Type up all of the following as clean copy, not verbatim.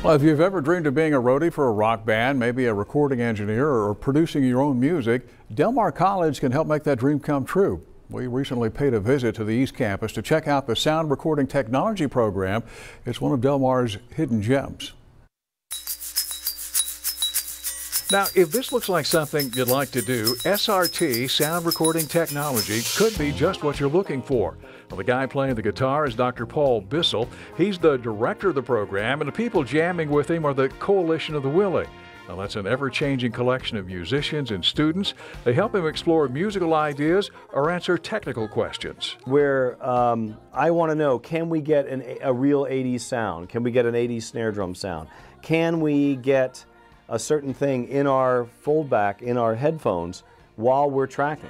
Well, if you've ever dreamed of being a roadie for a rock band, maybe a recording engineer or producing your own music, Del Mar College can help make that dream come true. We recently paid a visit to the East Campus to check out the sound recording technology program. It's one of Del Mar's hidden gems. Now, if this looks like something you'd like to do, SRT, sound recording technology, could be just what you're looking for. Well, the guy playing the guitar is Dr. Bissell. He's the director of the program, and the people jamming with him are the Coalition of the Willing. Now, that's an ever-changing collection of musicians and students. They help him explore musical ideas or answer technical questions. Where I want to know, can we get a real 80s sound? Can we get an 80s snare drum sound? Can we get a certain thing in our foldback, in our headphones, while we're tracking?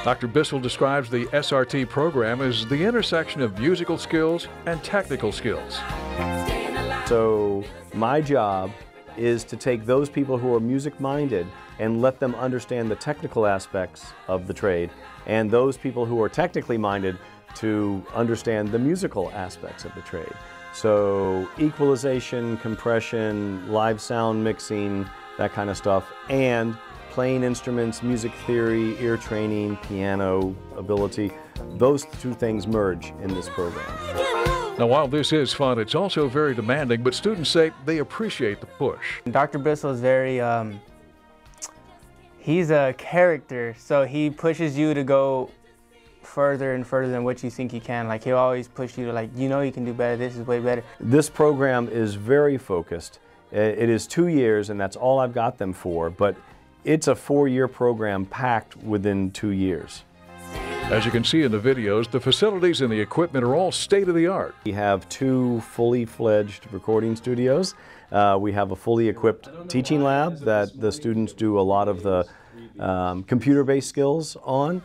Dr. Bissell describes the SRT program as the intersection of musical skills and technical skills. So my job is to take those people who are music-minded and let them understand the technical aspects of the trade, and those people who are technically minded to understand the musical aspects of the trade. So equalization, compression, live sound mixing, that kind of stuff, and playing instruments, music theory, ear training, piano ability. Those two things merge in this program. Now, while this is fun, it's also very demanding, but students say they appreciate the push. Dr. Bissell is very, he's a character, so he pushes you to go further and further than what you think you can. Like, he'll always push you to, like, you know you can do better, this is way better. This program is very focused. It is 2 years, and that's all I've got them for, but it's a 4-year program packed within 2 years. As you can see in the videos, the facilities and the equipment are all state-of-the-art. We have 2 fully fledged recording studios. We have a fully equipped teaching lab that the students do a lot of the computer-based skills on.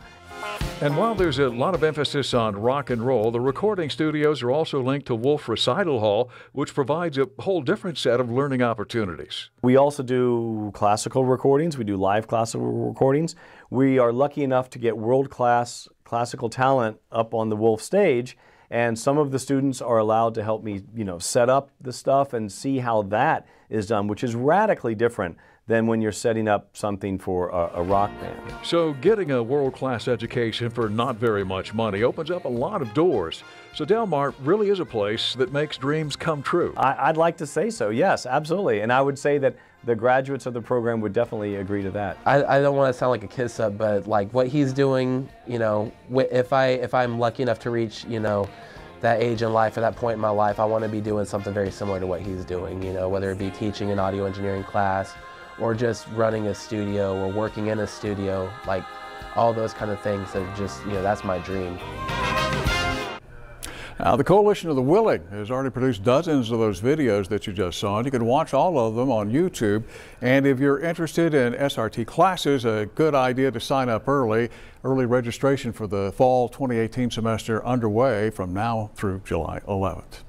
And while there's a lot of emphasis on rock and roll, the recording studios are also linked to Wolf Recital Hall, which provides a whole different set of learning opportunities. We also do classical recordings. We do live classical recordings. We are lucky enough to get world-class classical talent up on the Wolf stage, and some of the students are allowed to help me, set up the stuff and see how that is done, which is radically different than when you're setting up something for a rock band. So getting a world-class education for not very much money opens up a lot of doors. So Del Mar really is a place that makes dreams come true. I'd like to say so, yes, absolutely. And I would say that the graduates of the program would definitely agree to that. I don't want to sound like a kiss up, but like what he's doing, if I'm lucky enough to reach, that age in life or that point in my life, I want to be doing something very similar to what he's doing, whether it be teaching an audio engineering class or just running a studio or working in a studio, like all those kind of things that just, that's my dream. Now, the Coalition of the Willing has already produced dozens of those videos that you just saw, and you can watch all of them on YouTube. And if you're interested in SRT classes, a good idea to sign up early. Early registration for the fall 2018 semester underway from now through July 11th.